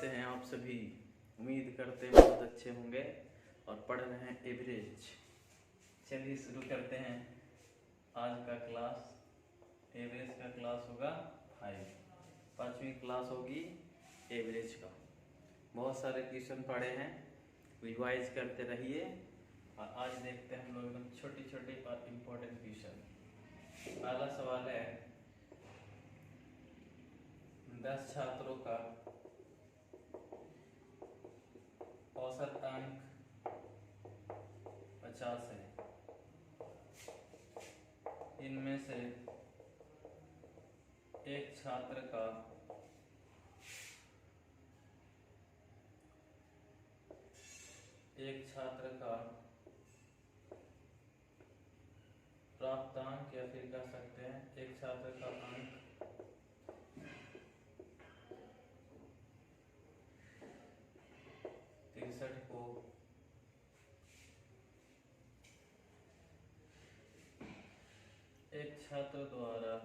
कैसे हैं आप सभी। उम्मीद करते हैं बहुत अच्छे होंगे और पढ़ रहे हैं एवरेज। चलिए शुरू करते हैं आज का क्लास। एवरेज का क्लास होगा 5, 5वीं क्लास होगी एवरेज का। बहुत सारे क्वेश्चन पढ़े हैं, रिवाइज करते रहिए। और आज देखते हैं हम लोग एकदम छोटे छोटे और इम्पोर्टेंट क्वेश्चन। पहला सवाल है 10 छात्रों का औसत अंक 50 है। इनमें से एक छात्र का प्राप्तांक, या फिर कह सकते हैं एक छात्र का अंक 63 को एक छात्र द्वारा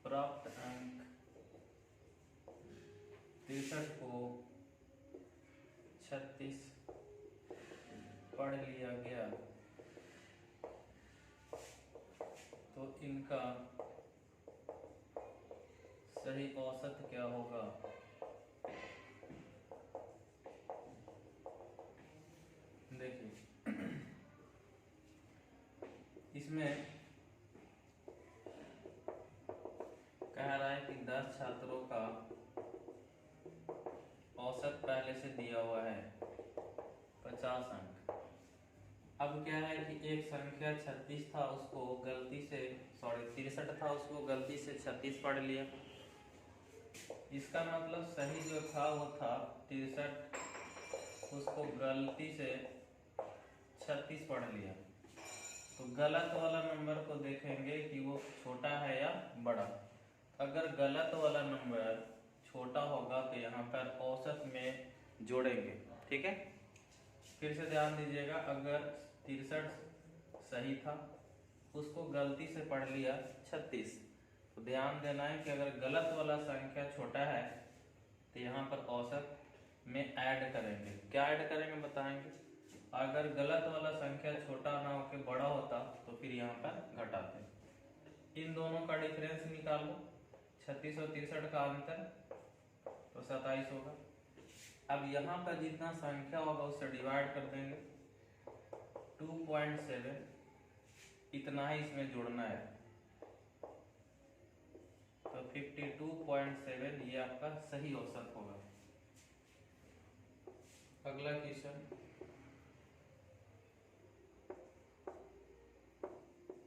प्राप्त अंक 63 को 36 पढ़ लिया गया, तो इनका सही औसत क्या होगा। देखिए इसमें कह रहा है कि 10 छात्रों का औसत पहले से दिया हुआ है 50 अंक। अब क्या है कि एक संख्या 36 था, उसको गलती से 63 था, उसको गलती से 36 पढ़ लिया। इसका मतलब सही जो था वो था 63, उसको गलती से 36 पढ़ लिया। तो गलत वाला नंबर को देखेंगे कि वो छोटा है या बड़ा। अगर गलत वाला नंबर छोटा होगा तो यहाँ पर औसत में जोड़ेंगे। ठीक है, फिर से ध्यान दीजिएगा। अगर 63 सही था, उसको गलती से पढ़ लिया 36, तो ध्यान देना है कि अगर गलत वाला संख्या छोटा है तो यहाँ पर औसत में ऐड करेंगे। क्या ऐड करेंगे बताएंगे। अगर गलत वाला संख्या छोटा ना होकर बड़ा होता तो फिर यहाँ पर घटाते। इन दोनों का डिफरेंस निकालो, 36 और 63 का अंतर तो 27 होगा। अब यहाँ पर जितना संख्या होगा उससे डिवाइड कर देंगे। 2.7 इतना ही इसमें जोड़ना है, तो 52.7 ये आपका सही औसत होगा। अगला क्वेश्चन,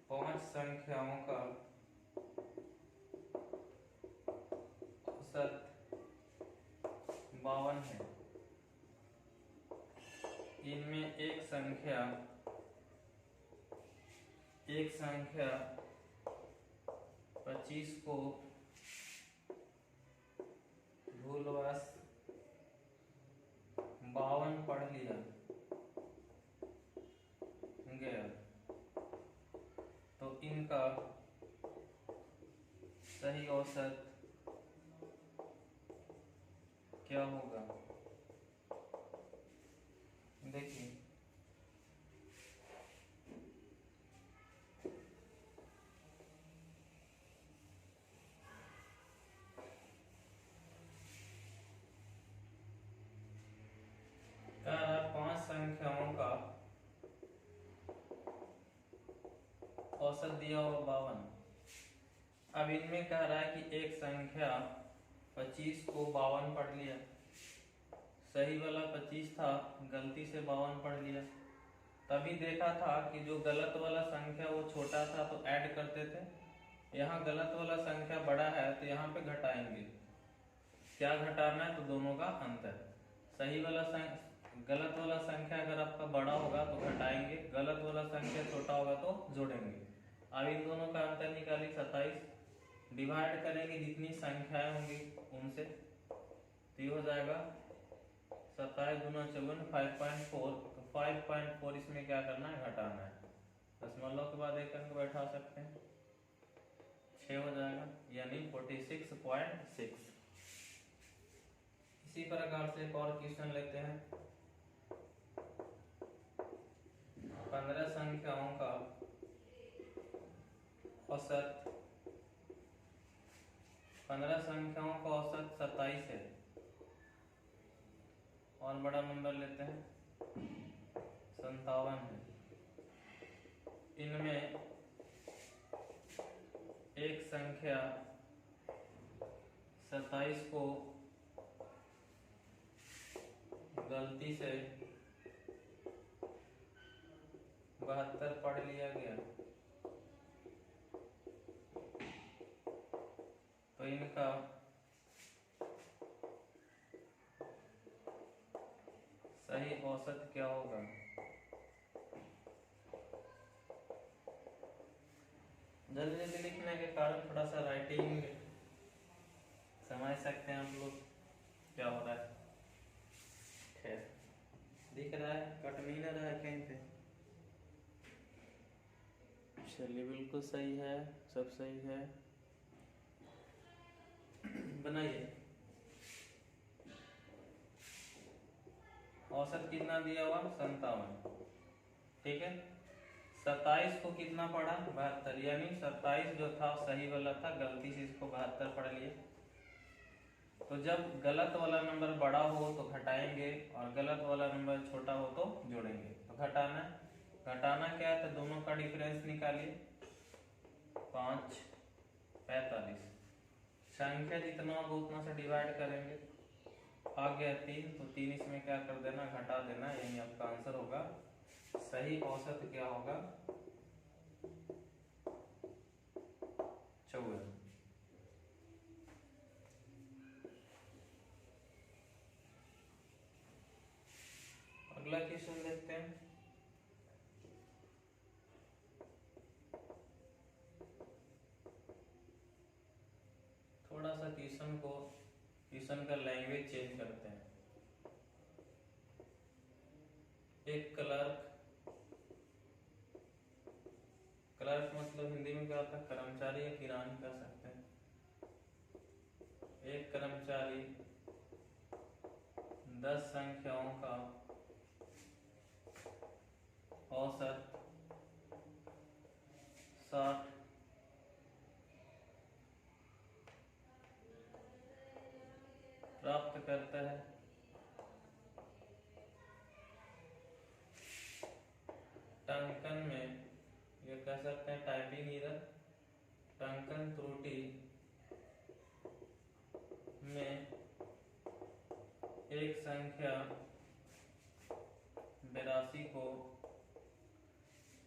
5 संख्याओं का औसत 52 है। इनमें एक संख्या 25 को भूलवश 52 पढ़ लिया गया, तो इनका सही औसत क्या होगा। देखिए कह रहा 5 संख्याओं का औसत दिया हुआ 52। अब इनमें कह रहा है कि एक संख्या 25 को 52 पढ़ लिया। सही वाला 25 था, गलती से 52 पढ़ लिया। तभी देखा था कि जो गलत वाला संख्या वो छोटा था तो ऐड करते थे। यहाँ गलत वाला संख्या बड़ा है तो यहाँ पे घटाएंगे। क्या घटाना है, तो दोनों का अंतर। सही वाला गलत वाला संख्या अगर आपका बड़ा होगा तो घटाएंगे, गलत वाला संख्या छोटा होगा तो जोड़ेंगे। अब इन दोनों का अंतर निकाली 27, डिवाइड करेंगे जितनी संख्याएं होंगी उनसे, तो ये हो जाएगा 27 दूना 54, 5.4। तो 5.4 इसमें क्या करना है, घटाना है। दशमलव के बाद एक अंक बैठा सकते हैं, 6 हो जाएगा, यानी 46.6। इसी प्रकार से एक और क्वेश्चन लेते हैं। 15 संख्याओं का औसत 15 संख्याओं का औसत 27 है। और बड़ा नंबर लेते हैं 57 है। इनमें एक संख्या 27 को गलती से 72 पढ़ लिया गया, तो इनका सही औसत क्या होगा? जल्दी जल्दी लिखने के कारण थोड़ा सा राइटिंग समझ सकते हैं आप लोग क्या हो रहा है। खैर, दिख रहा है, कट नहीं ना रहा है कहीं पे। चलिए, बिल्कुल सही है, सब सही है। बनाइए। औसत कितना दिया हुआ? 57। ठीक है, 27 को कितना पढ़ा? 72, यानी 27 जो था सही वाला था, गलती से इसको 72 पढ़ लिए। तो जब गलत वाला नंबर बड़ा हो तो घटाएंगे और गलत वाला नंबर छोटा हो तो जोड़ेंगे। तो घटाना क्या है? तो दोनों का डिफरेंस निकालिए। 5 45, संख्या जितना होगा उतना से डिवाइड करेंगे। आ गया 3, तो 3 इसमें क्या कर देना? घटा देना, यही आपका आंसर होगा। सही औसत क्या होगा? 54। अगला क्वेश्चन देखते हैं। थोड़ा सा क्वेश्चन का लैंग्वेज चेंज करते हैं। एक क्लर्क मतलब हिंदी में क्या होता है? कर्मचारी या किरानी कह सकते हैं। एक कर्मचारी 10 संख्याओं का औसत 60 प्राप्त करता है। टंकन में, ये कह सकते हैं टाइपिंग एरर, टंकन त्रुटि में एक संख्या 82 को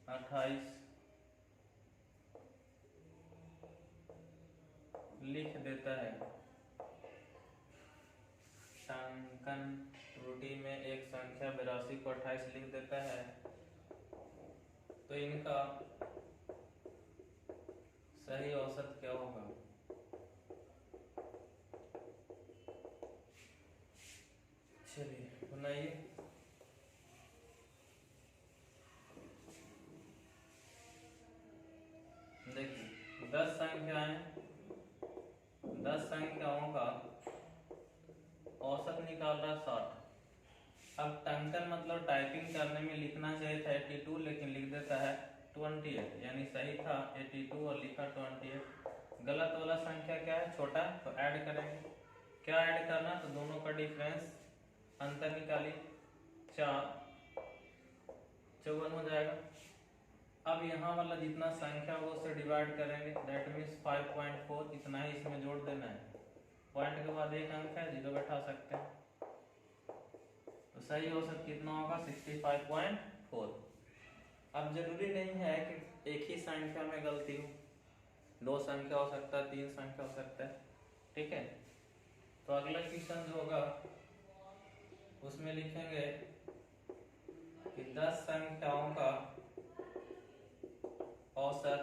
28 लिख देता है। टंकन त्रुटि में एक संख्या 82 को 28 लिख देता है, तो इनका सही औसत क्या होगा? चलिए बनाइए। देखिए 10 संख्याएं, 10 संख्याओं का औसत निकाल रहा 60। अब टंकन मतलब टाइपिंग करने में लिखना चाहिए था 82, लेकिन लिख देता है 28, यानी सही था 82 और लिखा 28। गलत वाला संख्या क्या है? छोटा, तो ऐड करेंगे। क्या ऐड करना? तो दोनों का डिफरेंस, अंतर निकालिए। 4 54 हो जाएगा। अब यहाँ वाला जितना संख्या होगा उससे डिवाइड करेंगे, दैट मीन्स 5.4, इतना ही इसमें जोड़ देना है। पॉइंट के बाद एक अंक है, 0 बैठा सकते हैं। तो सही औसत कितना होगा? 65.4। अब जरूरी नहीं है कि एक ही संख्या में गलती हो, 2 संख्या हो सकता है, 3 संख्या हो सकता है। ठीक है, तो अगला क्वेश्चन जो होगा उसमें लिखेंगे कि 10 संख्याओं का औसत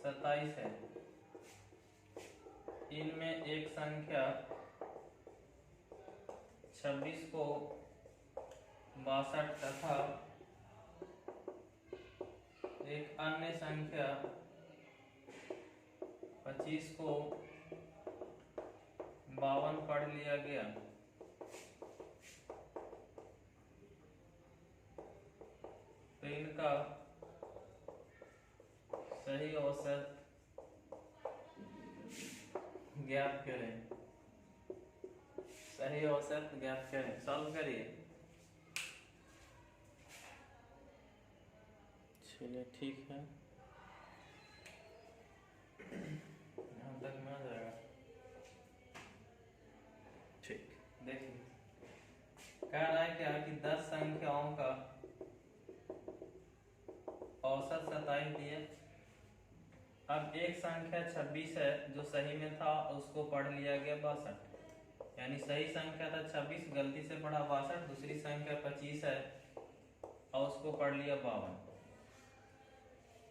27 है। इनमें एक संख्या 26 को 62 तथा एक अन्य संख्या 25 को 52 पढ़ लिया गया, तो इनका सही औसत ज्ञात करें। सही औसत ज्ञात करें, सॉल्व करिए। चलिए ठीक है, यहाँ तक में आ जाएगा। ठीक, देखिए कह रहा है क्या कि 10 संख्याओं का औसत 27 दिया। अब एक संख्या 26 है जो सही में था, उसको पढ़ लिया गया 62, यानी सही संख्या था 26, गलती से पढ़ा 62। दूसरी संख्या 25 है और उसको पढ़ लिया 52।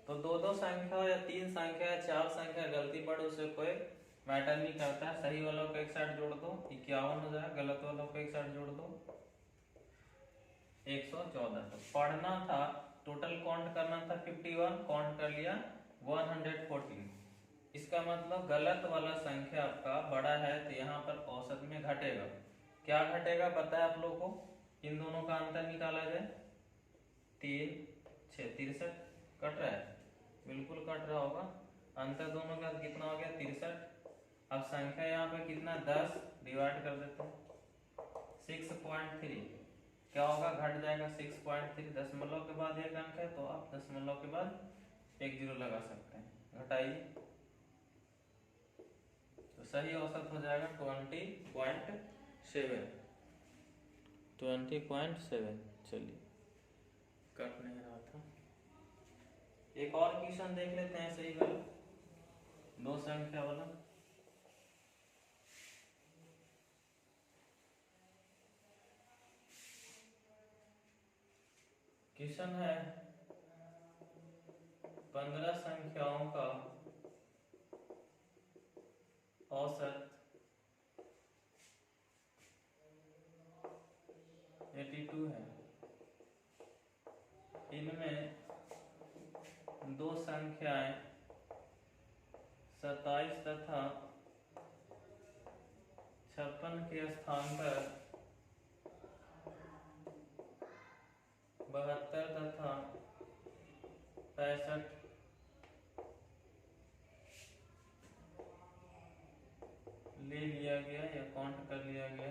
तो दो संख्या या 3 संख्या या 4 संख्या गलती पढ़ो, उसे कोई मैटर नहीं करता है। सही वालों को एक साथ जोड़ दो 51 हो जाए, गलत वालों को एक साथ जोड़ दो 114। तो पढ़ना था, टोटल काउंट करना था 51, काउंट कर लिया 114। इसका मतलब गलत वाला संख्या आपका बड़ा है, तो यहाँ पर औसत में घटेगा। क्या घटेगा पता है आप लोगों को? इन दोनों का अंतर निकाला जाए, 3 6 63 कट रहा है, बिल्कुल कट रहा होगा। अंतर दोनों का कितना हो गया? 63। अब संख्या यहाँ पे कितना? 10 डिवाइड कर देते हैं 6.3, क्या होगा? घट जाएगा 6.3। दशमलव के बाद एक अंक है तो आप दशमलव के बाद एक जीरो लगा सकते हैं, घटाइए तो सही औसत हो जाएगा 20.7। 20.7। चलिए, कट नहीं रहा था। एक और क्वेश्चन देख लेते हैं, सही वाला, 2 संख्या वाला। क्वेश्चन है 15 संख्याओं का औसत 82 है। इनमें 2 संख्याएं 27 तथा 56 के स्थान पर 72 तथा 65 ले लिया गया या काउंट कर लिया गया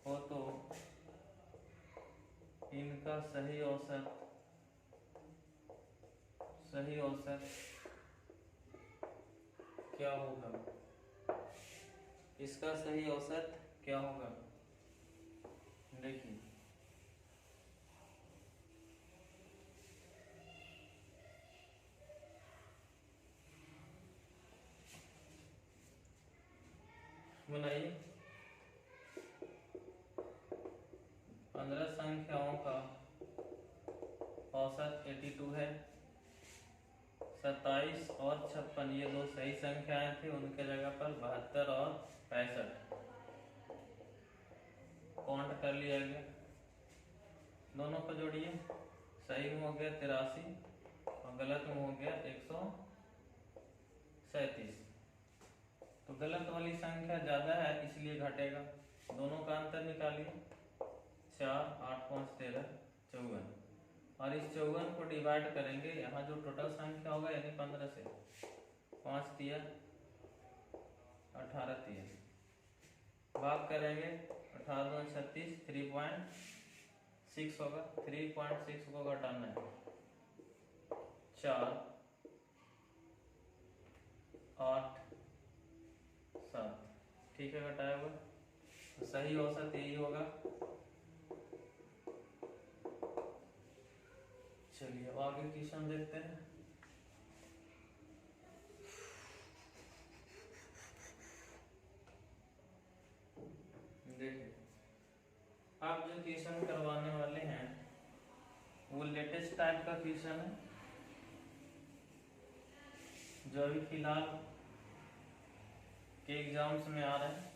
हो, तो इनका सही औसत क्या होगा? इसका सही औसत क्या होगा? देखिए, बनाइए। 15 संख्याओं का औसत 82 है। 27 और 56 ये 2 सही संख्याएं थी, उनके जगह पर 72 और 65 काउंट कर लिया गया। दोनों को जोड़िए, सही में हो गया 83 और गलत में हो गया 137। तो गलत वाली संख्या ज्यादा है इसलिए घटेगा। दोनों का अंतर निकालिए, 4 8 5 13 54, और इस 54 को डिवाइड करेंगे, यहाँ जो टोटल संख्या होगा यानी 15 से, 5 तिया 18 तिया भाग करेंगे, 18 2 36, 3.6 होगा। 3.6 को घटाना है 4 8 7, ठीक है, घटाया होगा। तो सही औसत यही होगा। चलिए अब आगे क्वेश्चन देखते हैं। देखिए, आप जो क्वेश्चन करवाने वाले हैं वो लेटेस्ट टाइप का क्वेश्चन है, जो अभी फिलहाल के एग्जाम्स में आ रहे हैं,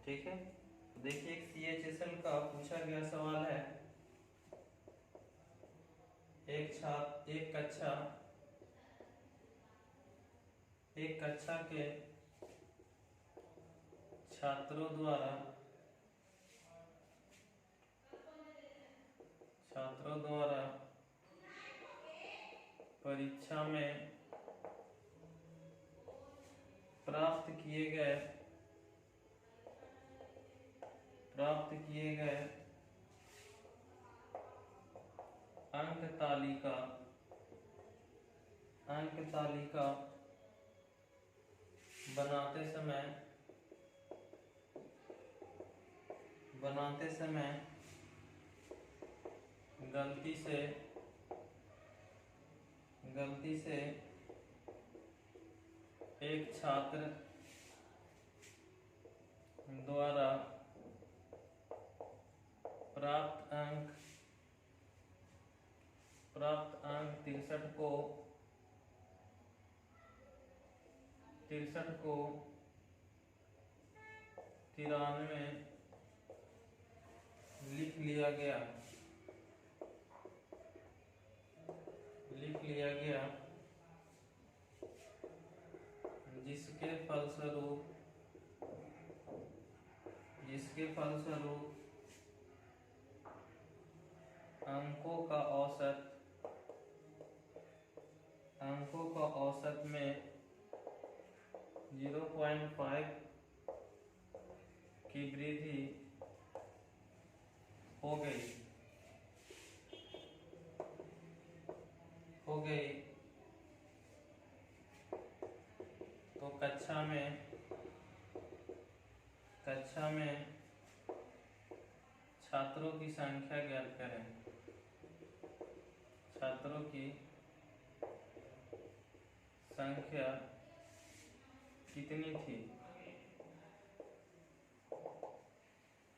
ठीक है। देखिए, एक CHSL का पूछा गया सवाल है। एक कक्षा के छात्रों द्वारा परीक्षा में प्राप्त किए गए अंक तालिका बनाते समय गलती से एक छात्र द्वारा प्राप्त अंक 63 को 93 लिख लिया गया, जिसके फलस्वरूप अंकों का औसत में 0.5 की वृद्धि हो गई। तो कक्षा में छात्रों की संख्या ज्ञात करें। छात्रों की संख्या कितनी थी?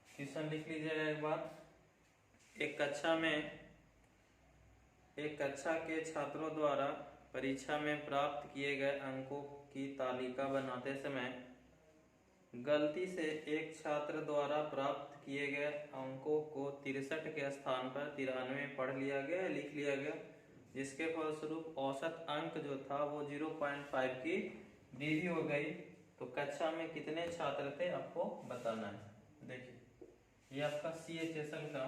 क्वेश्चन लिख लीजिएगा एक बार। एक कक्षा के छात्रों द्वारा परीक्षा में प्राप्त किए गए अंकों की तालिका बनाते समय गलती से एक छात्र द्वारा प्राप्त किए गए अंकों को 63 के स्थान पर 93 लिख लिया गया, जिसके फलस्वरूप औसत अंक जो था वो 0.5 की वृद्धि हो गई। तो कक्षा में कितने छात्र थे आपको बताना है। देखिए ये आपका CHSL का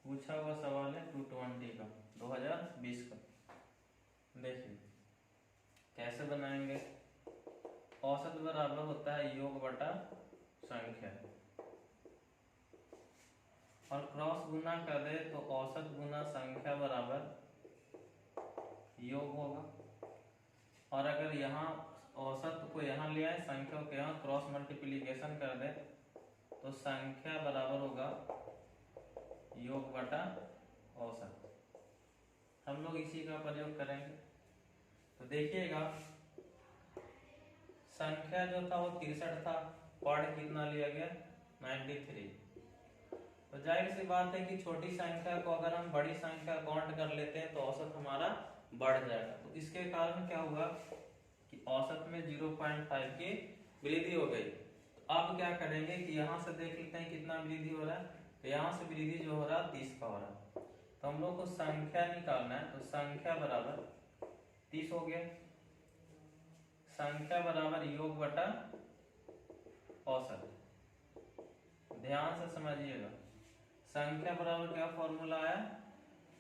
पूछा हुआ सवाल है 220 का 2020 का। देखिए कैसे बनाएंगे। औसत बराबर होता है योग बटा संख्या, और क्रॉस गुना कर दे तो औसत गुना संख्या बराबर योग होगा। और अगर यहाँ औसत को यहाँ ले आए, संख्या को यहाँ क्रॉस मल्टीप्लिकेशन कर दे तो संख्या बराबर होगा योग बटा औसत। हम लोग इसी का प्रयोग करेंगे। तो देखिएगा संख्या जो था वो 63 था, पढ़ कितना लिया गया 93। तो जाहिर सी बात है कि छोटी संख्या को अगर हम बड़ी संख्या काउंट कर लेते हैं तो औसत हमारा बढ़ जाएगा। तो इसके कारण क्या हुआ कि औसत में 0.5 की वृद्धि हो गई। तो अब क्या करेंगे कि यहाँ से देख लेते हैं कितना वृद्धि हो रहा है। तो यहाँ से वृद्धि जो हो रहा है 30 का हो रहा है। तो हम लोग को संख्या निकालना है। तो संख्या बराबर 30 हो गया। संख्या बराबर योग बटा औसत। ध्यान से समझिएगा, संख्या बराबर क्या फॉर्मूला आया,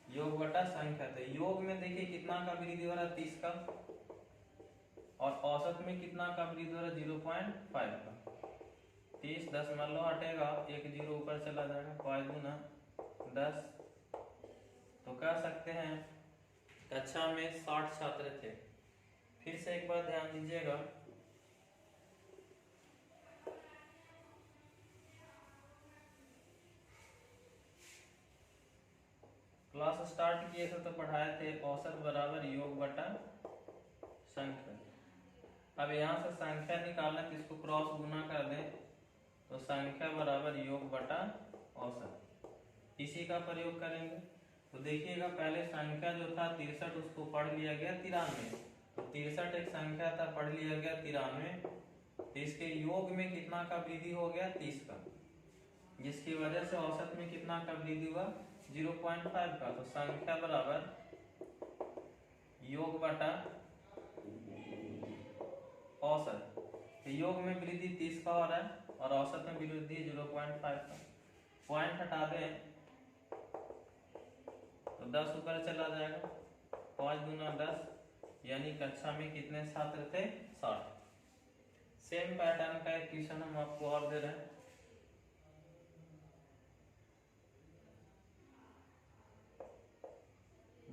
योग बटा संख्या। तो योग में देखिए कितना का वृद्धि हो रहा है 30 का, और औसत में कितना का वृद्धि हो रहा है 0.5 का। 30 10 मान लो हटेगा, 1 0 ऊपर चला जाएगा, 5 गुना 10। तो कह सकते हैं कक्षा में 60 छात्र थे। फिर से एक बार ध्यान दीजिएगा, क्लास स्टार्ट किए थे तो पढ़ाए थे औसत बराबर योग बटा संख्या। अब यहाँ से संख्या निकालना तो इसको क्रॉस गुना कर दें तो संख्या बराबर योग बटा औसत। इसी का प्रयोग करेंगे। तो देखिएगा पहले संख्या जो था 63 उसको पढ़ लिया गया 93। तो 63 एक संख्या था, पढ़ लिया गया 93। तो इसके योग में कितना का वृद्धि हो गया 30 का, जिसकी वजह से औसत में कितना का वृद्धि हुआ 0.5 का। तो संख्या बराबर योग बटा औसत। कि योग में वृद्धि 30 का हो रहा है और औसत में वृद्धि 0.5 का। पॉइंट हटा दें तो 10 ऊपर चला जाएगा, 5 दूना 10, यानी कक्षा में कितने छात्र थे? 60। सेम पैटर्न का एक क्वेश्चन हम आपको और दे रहे हैं।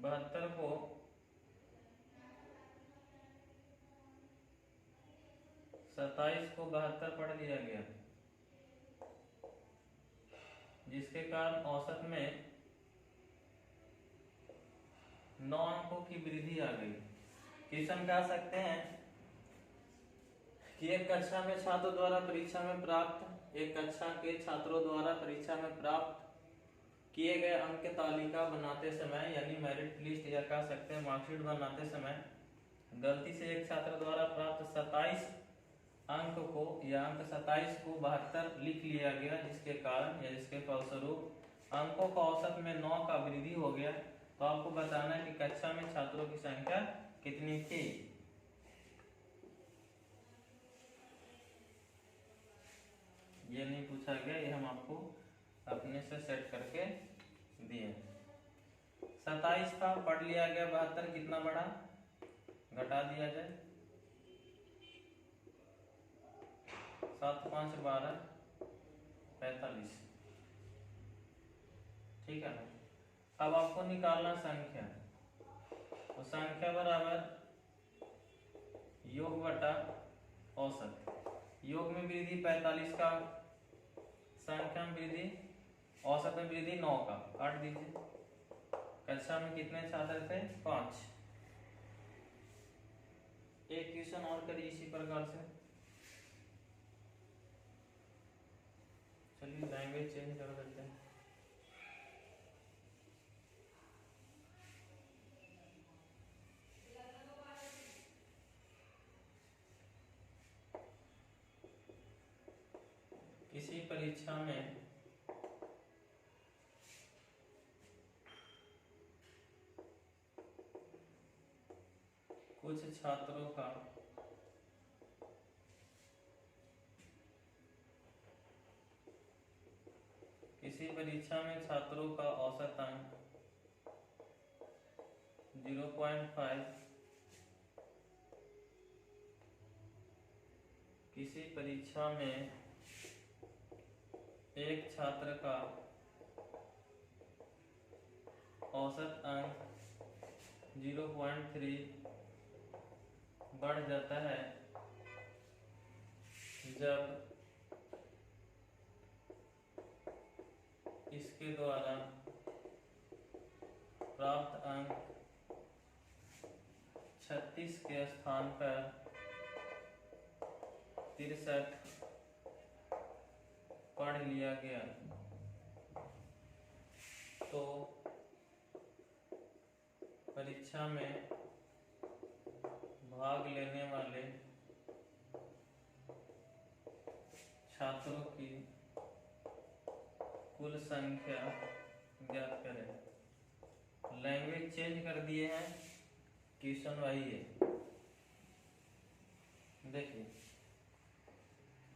बहत्तर को 27 को 72 पढ़ लिया गया, जिसके कारण औसत में 9 अंकों की वृद्धि आ गई। क्वेश्चन कह सकते हैं कि एक कक्षा में छात्रों द्वारा परीक्षा में प्राप्त एक कक्षा के छात्रों द्वारा परीक्षा में प्राप्त किए गए अंक की तालिका बनाते समय, यानी मेरिट लिस्ट या कह सकते हैं मार्कशीट बनाते समय, गलती से एक छात्र द्वारा प्राप्त 27 अंक को या अंक 27 को 72 लिख लिया गया, जिसके कारण या जिसके फलस्वरूप अंकों का औसत में 9 का वृद्धि हो गया। तो आपको बताना है कि कक्षा में छात्रों की संख्या कितनी थी। ये नहीं पूछा गया, ये हम आपको अपने से सेट करके दिए। 27 था, पढ़ लिया गया, 72 कितना बढ़ा, घटा दिया जाए, 7 5 12 45। ठीक है ना। अब आपको निकालना संख्या, तो संख्या बराबर योग बटा औसत। योग में वृद्धि 45 का, संख्या में वृद्धि, औसत में वृद्धि 9 का, काट दीजिए। कक्षा में कितने छात्र थे? 5। एक क्वेश्चन और करिए इसी प्रकार से। चलिए लैंग्वेज चेंज कर देते हैं। किसी परीक्षा में कुछ छात्रों का औसत अंक 0.5, किसी परीक्षा में एक छात्र का औसत अंक 0.3 बढ़ जाता है जब इसके द्वारा प्राप्त अंक 36 के स्थान पर 63 पढ़ लिया गया, तो परीक्षा में भाग लेने वाले छात्रों की कुल संख्या ज्ञात करें। लैंग्वेज चेंज कर दिए हैं, क्वेश्चन वही है। देखिए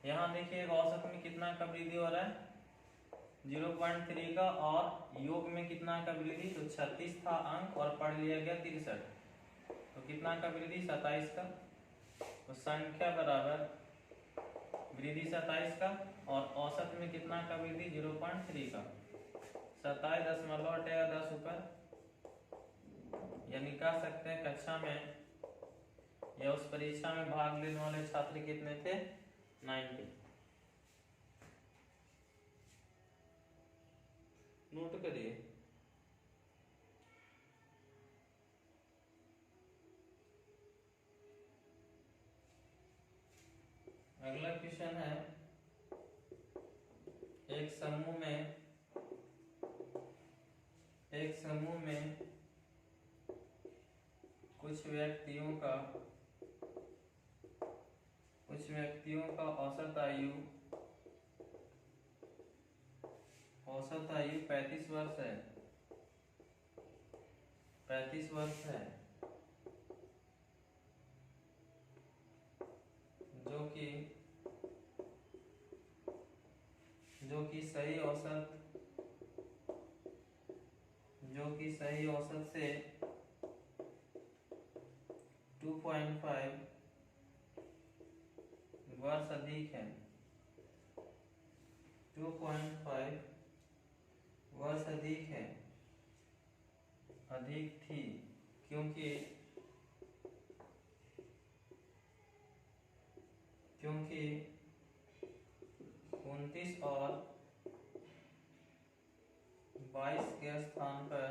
यहाँ देखिए औसत में कितना का वृद्धि हो रहा है? 0.3 का, और योग में कितना का वृद्धि? तो 36 था अंक और पढ़ लिया गया 63, तो कितना का वृद्धि? 27 का। तो संख्या बराबर वृद्धि 27 का और औसत में कितना का वृद्धि? 0.3 का। 27 दशमलव हटेगा 10 ऊपर, यानी कह सकते हैं कक्षा में या उस परीक्षा में भाग लेने वाले छात्र कितने थे? 90। नोट करिए। अगला क्वेश्चन है, एक समूह में कुछ व्यक्तियों का औसत आयु 35 वर्ष है। 35 वर्ष है, जो कि सही औसत से 2.5 वर्ष अधिक है, 2.5 वर्ष अधिक थी, क्योंकि 29 और 22 के स्थान पर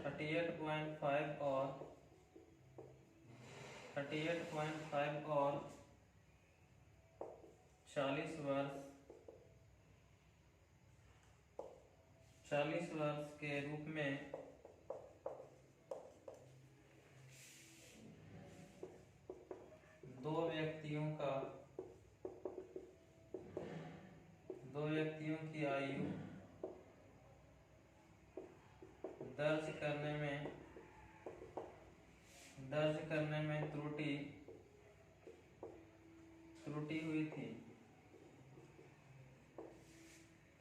38.5 और 40 वर्ष के रूप में दो व्यक्तियों की आयु दर्ज करने में त्रुटि हुई थी।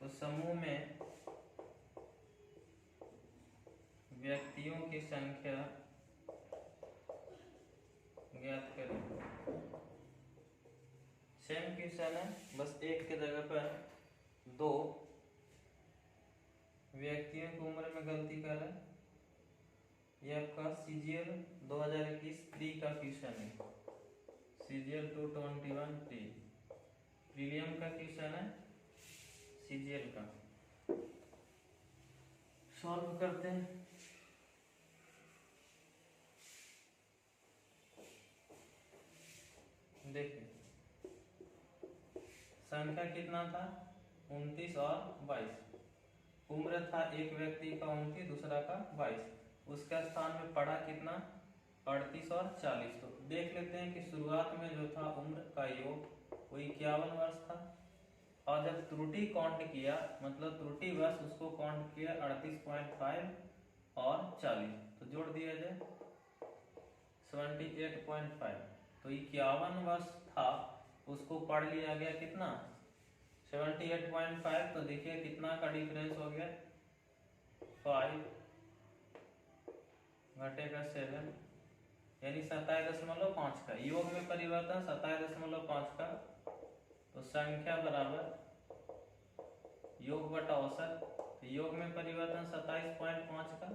तो समूह में व्यक्तियों की संख्या ज्ञात करें। सेम क्वेश्चन है, बस एक के जगह पर दो व्यक्तियों की उम्र में गलती कर रहे हैं। ये आपका CGL 2021 प्री का क्वेश्चन है, CGL 221 प्री प्रीलियम का क्वेश्चन है, CGL का। सॉल्व करते हैं। देखिए संख्या कितना था, 29 और 22। उम्र था एक व्यक्ति का 29, दूसरा का 22। उसका स्थान में पड़ा कितना, 38 और 40। तो देख लेते हैं कि शुरुआत में जो था उम्र का योग वो 51 वर्ष था, और जब त्रुटि काउंट किया, मतलब त्रुटि वर्ष उसको काउंट किया 38.5 और 40, तो जोड़ दिया जाए 78.5। तो 51 वर्ष था, उसको पढ़ लिया गया कितना, 78.5। तो देखिए कितना का डिफरेंस हो गया, 5 घटेगा 7, यानी 27.5 का। योग में परिवर्तन 27.5 का। तो संख्या बराबर योग बटा औसत। तो योग में परिवर्तन 27.5 का,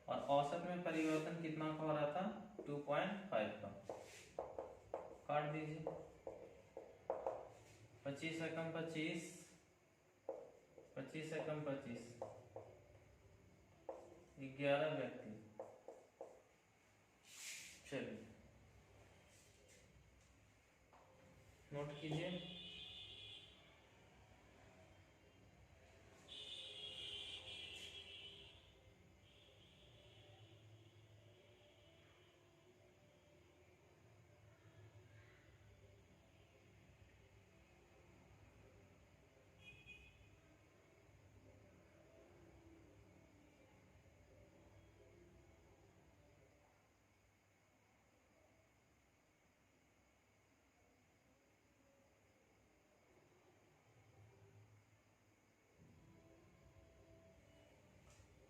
और औसत में परिवर्तन कितना का हो रहा था, 2.5 का। काट दीजिए, 25 से कम 25, 25 से कम 25, 11 व्यक्ति। चलिए नोट कीजिए।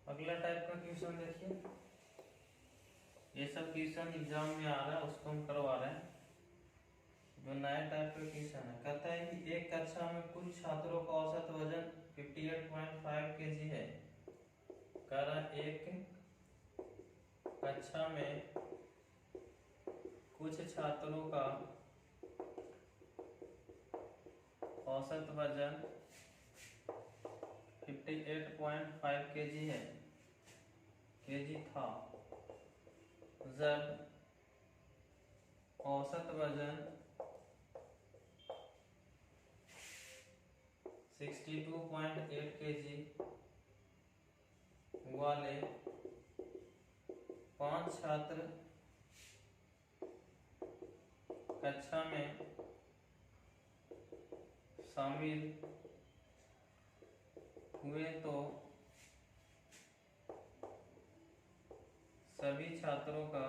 अगला टाइप का क्वेश्चन देखिए, ये सब क्वेश्चन एग्जाम में आ रहा है, उसको हम करवा रहे हैं। जो नया टाइप का क्वेश्चन है, कहता है कि एक कक्षा में कुल छात्रों का औसत वजन 58.5 kg है। कह रहा एक कक्षा में कुछ छात्रों का औसत वजन 58.5 kg है, केजी था, जब औसत वजन 62.8 kg वाले 5 छात्र कक्षा में शामिल हुए तो सभी छात्रों का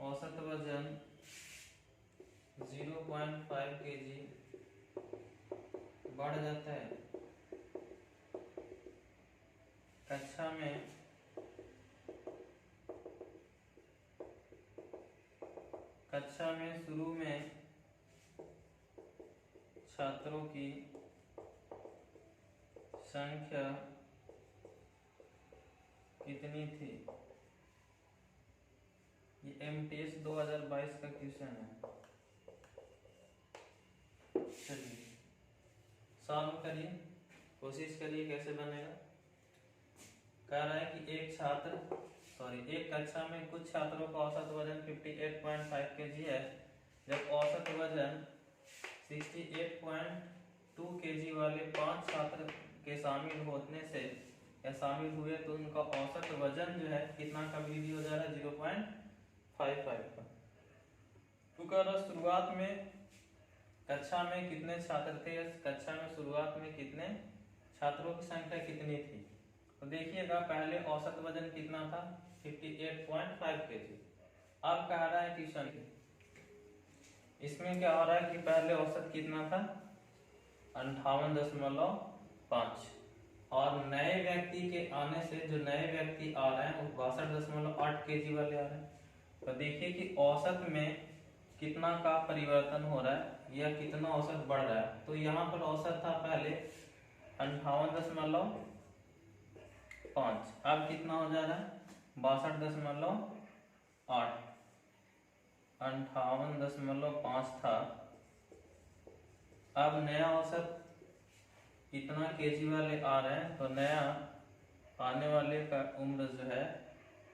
औसत वजन 0.5 kg बढ़ जाता है। कक्षा में शुरू में छात्रों की संख्या कितनी थी? ये MTS 2022 का क्वेश्चन है। चलिए सॉल्व करिए, कोशिश करिए कैसे बनेगा। कह रहा है कि एक कक्षा में कुछ छात्रों का औसत वजन 58.5 kg है। जब औसत वजन 68.2 kg वाले 5 छात्र के शामिल होने से या शामिल हुए तो उनका औसत वजन जो है कितना का वृद्धि हो जा रहा है? 0.55 का। तो कह रहा शुरुआत में कक्षा में कितने छात्र थे, कक्षा में शुरुआत में कितने छात्रों की संख्या कितनी थी। तो देखिएगा पहले औसत वजन कितना था? 58.5 kg। अब कह रहा है क्वेश्चन इसमें क्या हो रहा है कि पहले औसत कितना था? 58.5 और नए व्यक्ति के आने से जो नए व्यक्ति आ रहे हैं वो 62.8 kg वाले आ रहे हैं। तो देखिए कि औसत में कितना का परिवर्तन हो रहा है या कितना औसत बढ़ रहा है। तो यहाँ पर औसत था पहले 58.5, अब कितना हो जा रहा है? 62.8। 58.5 था, अब नया औसत इतना केजी वाले आ रहे हैं तो नया आने वाले का उम्र जो है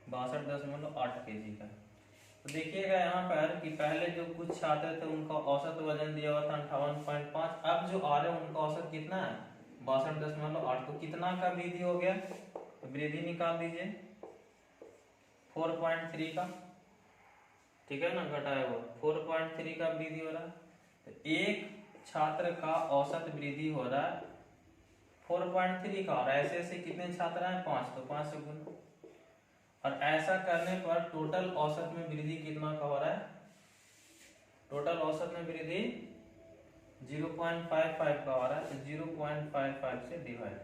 62.8 kg का। तो देखिएगा यहाँ पर कि पहले जो कुछ छात्र थे उनका औसत वजन दिया हुआ था 58.5, अब जो आ रहे हैं उनका औसत कितना है? 62.8। तो कितना का वृद्धि हो गया? तो वृद्धि निकाल दीजिए 4.3 का, ठीक है ना, घटाया हुआ 4.3 का वृद्धि हो रहा है। तो एक छात्र का औसत वृद्धि हो रहा है 4.3 का, और ऐसे ऐसे कितने छात्र हैं? 5, तो 5 से गुना। और ऐसा करने पर टोटल औसत में वृद्धि कितना का हो रहा है? टोटल औसत में वृद्धि 0.55 का हो रहा है। तो 0.55 से डिवाइड,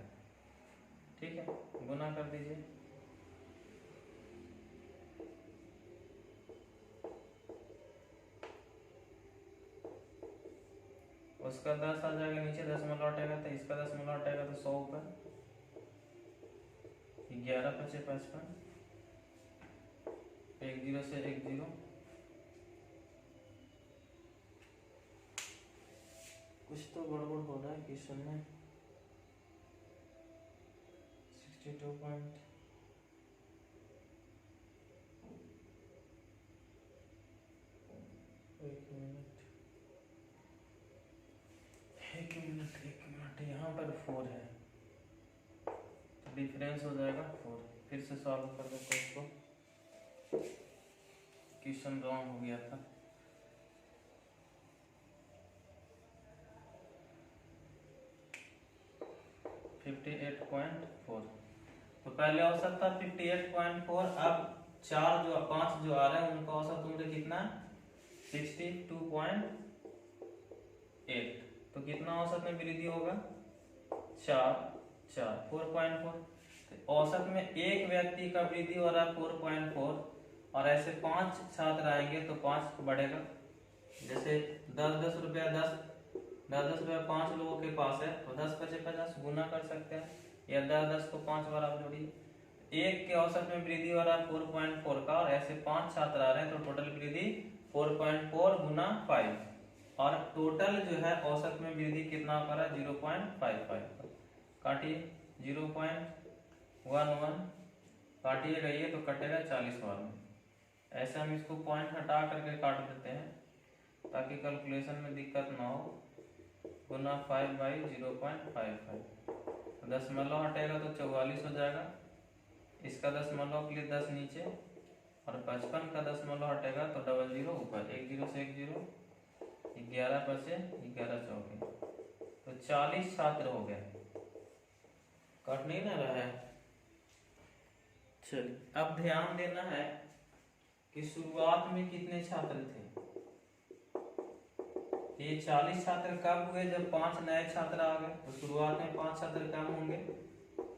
ठीक है, गुना कर दीजिए। उसका 10 आ जाएगा, नीचे दशमलव हटेगा तो इसका दशमलव हटेगा तो 100 ऊपर, 11 × 5 = 55, 1 0 से 1 0, कुछ तो गड़बड़ हो रहा है क्वेश्चन में। 62 पॉइंट, एक मिनट, यहाँ पर 4 है तो डिफरेंस हो जाएगा 4। फिर से सॉल्व कर देते हैं इसको, क्वेश्चन रॉन्ग हो गया था। तो पहले औसत था 58.4, अब 5 जो आ रहे हैं उनका औसत उम्र कितना? 62.8। तो कितना औसत में वृद्धि होगा? 4.4। तो औसत में एक व्यक्ति का वृद्धि हो रहा है 4.4, और ऐसे 5 छात्र आएंगे तो 5 बढ़ेगा। जैसे 10 रुपया 5 लोगों के पास है तो 10 × 50 गुना कर सकते हैं, या 10 को 5 बार आप जोड़िए। एक के औसत में वृद्धि हो रहा है 4.4 का, और ऐसे 5 छात्र आ रहे हैं तो टोटल वृद्धि 4.4 × 5, और टोटल जो है औसत में वृद्धि कितना कर रहा है? 0.55। काटिए 0.11 काटिएगा ये तो कटेगा 40 बार में। ऐसे हम इसको पॉइंट हटा करके काट देते हैं ताकि कैलकुलेशन में दिक्कत ना हो। गुना 5/0.55, दशमलव हटेगा तो 44 हो जाएगा, इसका दशमलव के लिए 10 नीचे, और 55 का दशमलव हटेगा तो 00 ऊपर, 1 0 से 1 0, 11 × 11 चौके, तो 40 छात्र हो गए। कट नहीं ना रहा है। चलिए अब ध्यान देना है कि शुरुआत में कितने छात्र थे। ये 40 छात्र कब हुए, जब 5 नए छात्र आ गए। तो शुरुआत में 5 छात्र कम होंगे,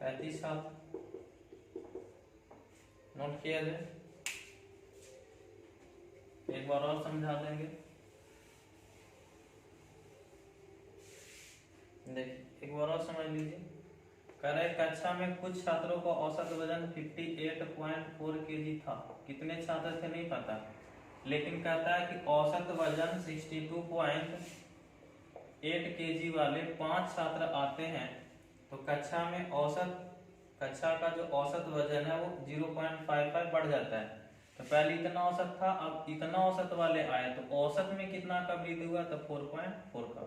35 छात्र। नोट किया जाए, एक बार और समझा देंगे। देखिए एक बार और समझ लीजिए। कह रहे कक्षा में कुछ छात्रों का औसत वजन 58.4 kg था। कितने छात्र थे नहीं पता, लेकिन कहता है कि औसत वजन 62.8 kg वाले 5 छात्र आते हैं, तो कक्षा में औसत, कक्षा का जो औसत वजन है वो 0.55 बढ़ जाता है। तो पहले इतना औसत था, अब इतना औसत वाले आए, तो औसत में कितना का वृद्धि हुआ, तो 4.4 का।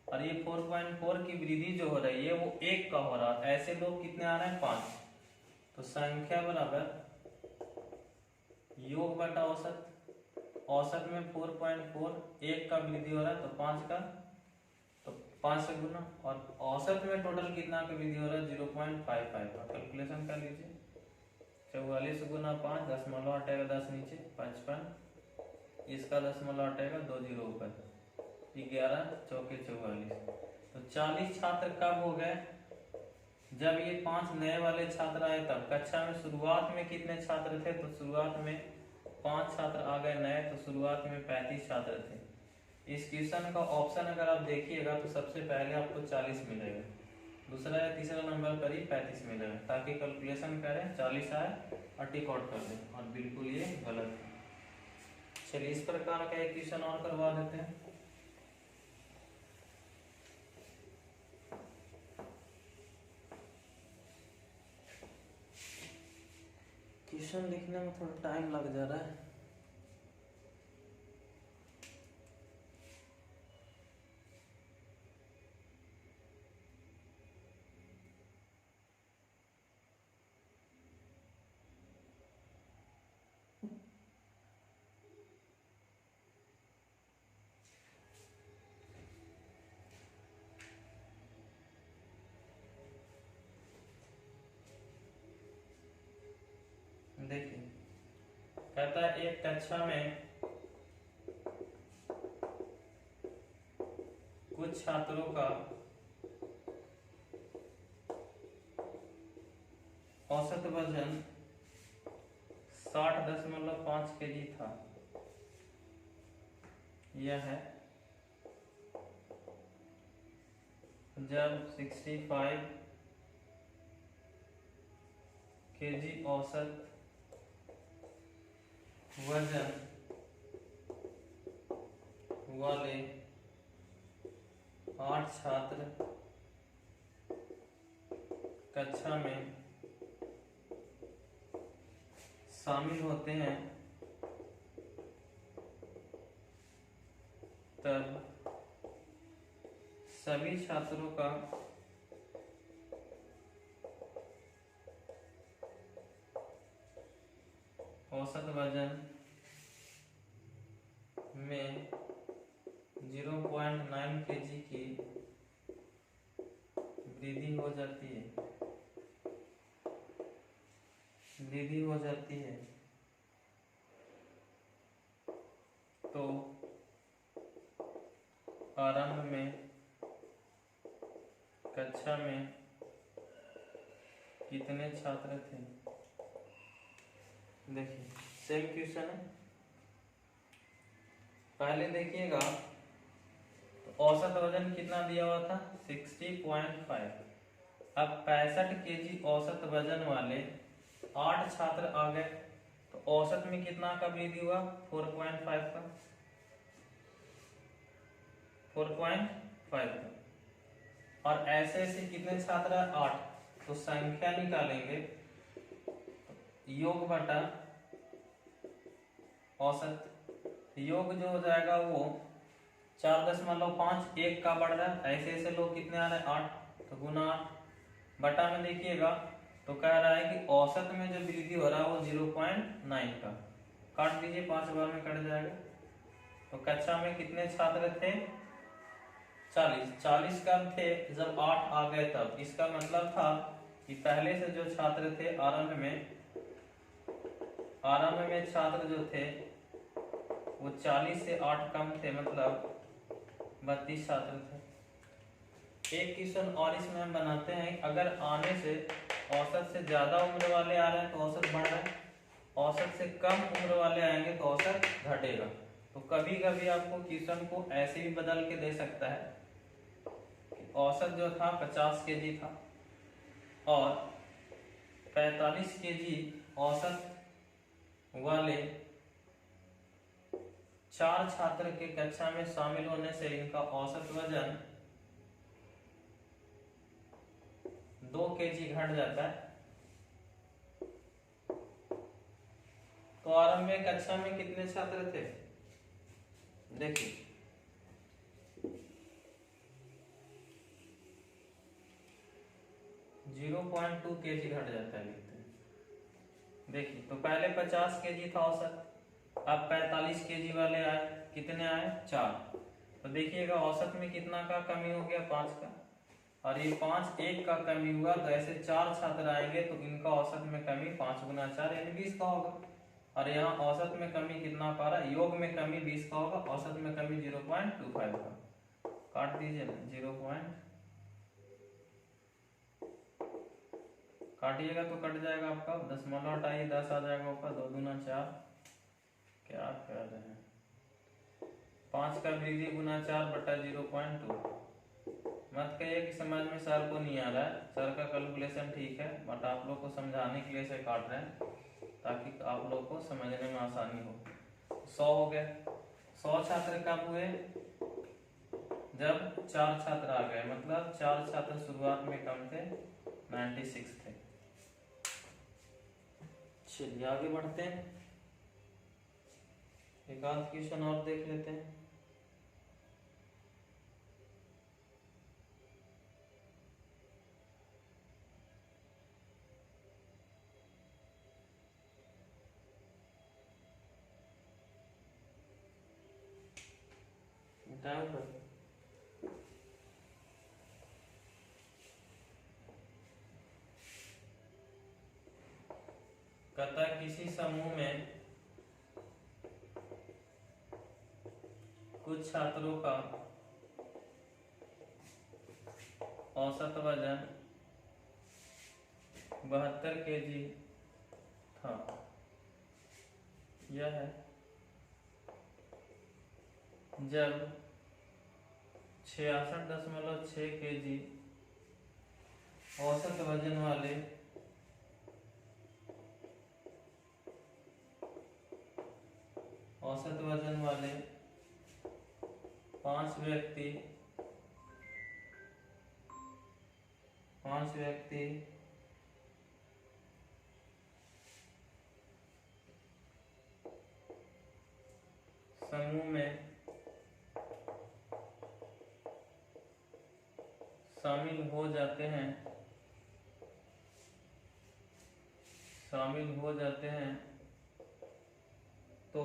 और ये 4.4 की वृद्धि जो हो रही है वो 1 का हो रहा है। ऐसे लोग कितने आ रहे हैं, 5। तो संख्या बराबर योग बटा औसत। औसत में 4.4, 1 का वृद्धि हो रहा है तो 5 का, तो 5 से गुना। और औसत में टोटल कितना का वृद्धि हो रहा है, 0.55 का। कैलकुलेशन कर लीजिए। 44 गुना 5, दशमलव हटेगा 10 नीचे, 55। इसका दशमलव हटेगा 2 0 ऊपर, 11 चौके 44। तो 40 छात्र कब हो गए, जब ये 5 नए वाले छात्र आए तब। कक्षा में शुरुआत में कितने छात्र थे, तो शुरुआत में 5 छात्र आ गए नए, तो शुरुआत में 35 छात्र थे। इस क्वेश्चन का ऑप्शन अगर आप देखिएगा तो सबसे पहले आपको 40 मिलेगा, दूसरा या तीसरा नंबर पर ही 35 मिलेगा। ताकि कैलकुलेशन करें, 40 आए और टिक आउट कर दें, और बिल्कुल ये गलत है। चलिए इस प्रकार का एक क्वेश्चन और करवा देते हैं। क्वेश्चन लिखने में थोड़ा टाइम लग जा रहा है। देखिए कहता है एक कक्षा में कुछ छात्रों का औसत वजन 60.5 kg था। यह है जब 65 kg औसत वजन वाले 8 छात्र कक्षा में शामिल होते हैं, तब सभी छात्रों का औसत वजन में 0.9 kg की वृद्धि हो जाती है, तो आरंभ में कक्षा में कितने छात्र थे। देखिए सेम क्वेश्चन है, पहले देखिएगा तो औसत वजन कितना दिया हुआ था, 60.5। अब 65 kg औसत वजन वाले 8 छात्र आ गए, तो औसत में कितना का वृद्धि हुआ, 4.5 का, 4.5 का। और ऐसे ऐसे कितने छात्र है, 8। तो संख्या निकालेंगे, योग बटा औसत। योग जो हो जाएगा वो 4.5, 1 का बढ़ रहा है। ऐसे ऐसे लोग कितने आ रहे हैं, 8। तो गुना 8 बटा में देखिएगा तो कह रहा है कि औसत में जो वृद्धि हो रहा है वो 0.9 का। काट दीजिए, 5 बार में कट जाएगा। तो कक्षा में कितने छात्र थे, 40। 40 कब थे, जब 8 आ गए तब। इसका मतलब था कि पहले से जो छात्र थे आरंभ में आरंभ में छात्र जो थे वो 40 से 8 कम थे, मतलब 32 छात्र थे। एक क्वेश्चन और इसमें हम बनाते हैं, अगर आने से औसत से ज्यादा उम्र वाले आ रहे हैं तो औसत बढ़ रहा है, औसत से कम उम्र वाले आएंगे तो औसत घटेगा। तो कभी कभी आपको क्वेश्चन को ऐसे भी बदल के दे सकता है कि औसत जो था 50 केजी था और 45 केजी औसत वाले 4 छात्र के कक्षा में शामिल होने से इनका औसत वजन 2 केजी घट जाता है। तो आरंभ में कक्षा में कितने छात्र थे, देखिए 0.2 केजी घट जाता है, लिखते हैं। देखिए तो पहले 50 केजी था औसत, अब 45 केजी वाले आए, कितने आए 4। तो देखिएगा औसत में कितना का कमी हो गया, 5 का, और ये 5 1 का कमी हुआ, तो ऐसे 4 छात्र आएंगे तो इनका औसत में कमी 5 गुना 4 यानी 20 का होगा। और यहाँ औसत में कमी कितना पा रहा है, योग में कमी 20 का होगा, औसत में कमी 0.25 का। काट दीजिए ना, 0. काटिएगा तो कट जाएगा आपका, दशमलव हटाइए 10 आ जाएगा ऊपर, 2 दूना 4। क्या कर रहे हैं, 5 का वृद्धि गुना 4 बटा 0.2। मत कहिए कि समझ में सर को नहीं आ रहा है, सर का कैलकुलेशन ठीक है, बट आप लोग को समझाने के लिए इसे काट रहे हैं ताकि आप लोग को समझने में आसानी हो। 100 हो गया। 100 छात्र कब हुए, जब 4 छात्र आ गए, मतलब 4 छात्र शुरुआत में कम थे, 96 थे। चलिए आगे बढ़ते हैं, एक आध क्वेश्चन और देख लेते हैं। टाइम पर कहता है किसी समूह में कुछ छात्रों का औसत वजन 72 केजी था। यह है जब 66.6 केजी औसत वजन वाले 5 व्यक्ति समूह में शामिल हो जाते हैं तो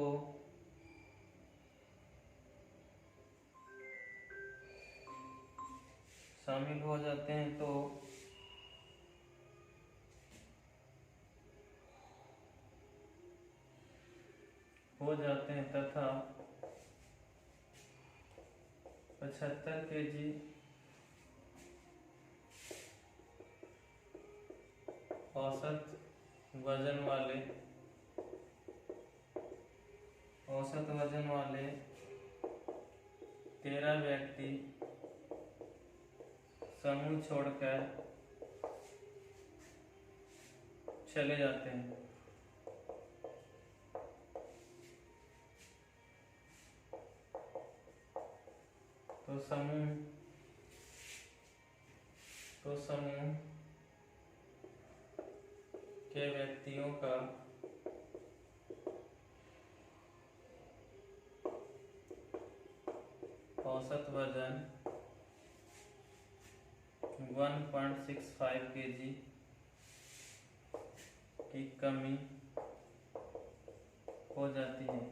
तथा 75 केजी औसत वजन वाले 13 व्यक्ति समूह छोड़कर चले जाते हैं। तो समूह के व्यक्तियों का औसत वजन 1.65 केजी की कमी हो जाती है।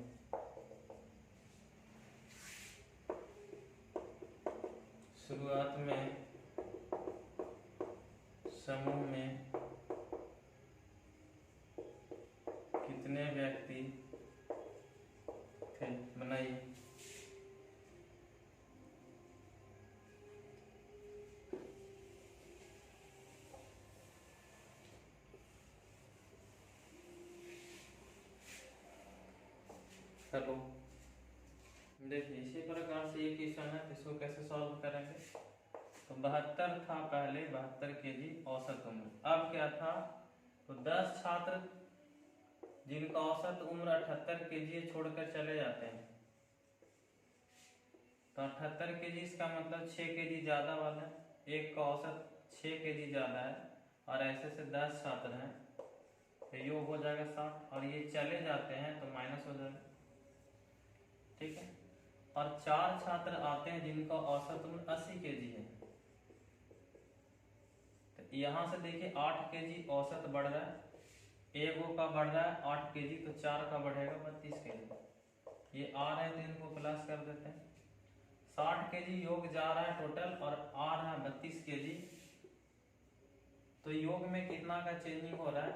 शुरुआत में समूह में कितने कितने व्यक्ति थे, बनाइए। चलो देखिए इसी प्रकार से ये क्वेश्चन है, इसको कैसे सॉल्व करेंगे। तो 72 था पहले, 72 केजी औसत उम्र। अब क्या था, तो 10 छात्र जिनका औसत उम्र 78 केजी छोड़कर चले जाते हैं। तो 78 केजी इसका मतलब 6 केजी ज्यादा वाला है, एक का औसत 6 केजी ज्यादा है, और ऐसे से 10 छात्र हैं, तो योग हो जाएगा 60, और ये चले जाते हैं तो माइनस हो जाएगा, ठीक है। और 4 छात्र आते हैं जिनका औसत उम्र 80 केजी है। तो यहाँ से देखिए 8 केजी औसत बढ़ रहा है, एगो का बढ़ रहा है 8 केजी, तो 4 का बढ़ेगा 32 केजी। ये आ रहे हैं तो इनको प्लस कर देते हैं। 60 केजी योग जा रहा है टोटल, और आ रहा है 32 केजी। तो योग में कितना का चेंजिंग हो रहा है,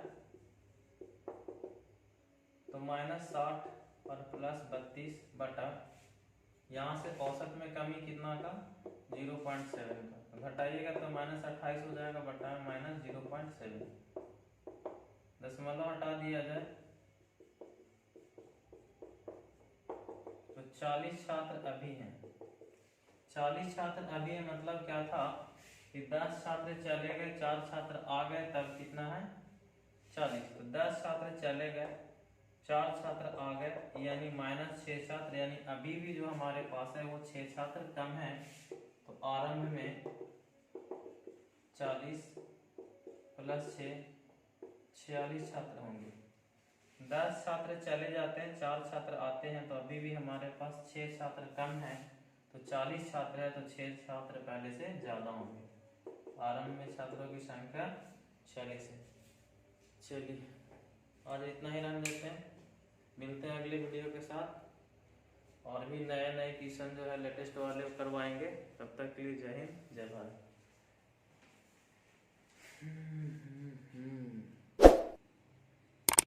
तो -60 और +32 बटा, यहाँ से औसत में कमी कितना का 0.7 का, घटाइएगा तो -28 हो जाएगा, बटा -0.7, दशमलव हटा दिया जाए तो 40 छात्र अभी हैं। 40 छात्र अभी है, मतलब क्या था कि 10 छात्र चले गए, 4 छात्र आ गए, तब कितना है 40। तो 10 छात्र चले गए, 4 छात्र आ गए, यानी -6 छात्र, यानी अभी भी जो हमारे पास है वो 6 छात्र कम है। तो आरंभ में 40 + 6 46 छात्र होंगे। 10 छात्र चले जाते हैं, 4 छात्र आते हैं, तो अभी भी हमारे पास 6 छात्र कम है। तो 40 छात्र है तो 6 छात्र पहले से ज्यादा होंगे। आरंभ में छात्रों की संख्या 46 है। चलिए आज इतना ही रहने देते हैं, मिलते हैं अगले वीडियो के साथ, और भी नए नए क्वेश्चन जो है लेटेस्ट वाले करवाएंगे। तब तक के लिए जय हिंद, जय भारत।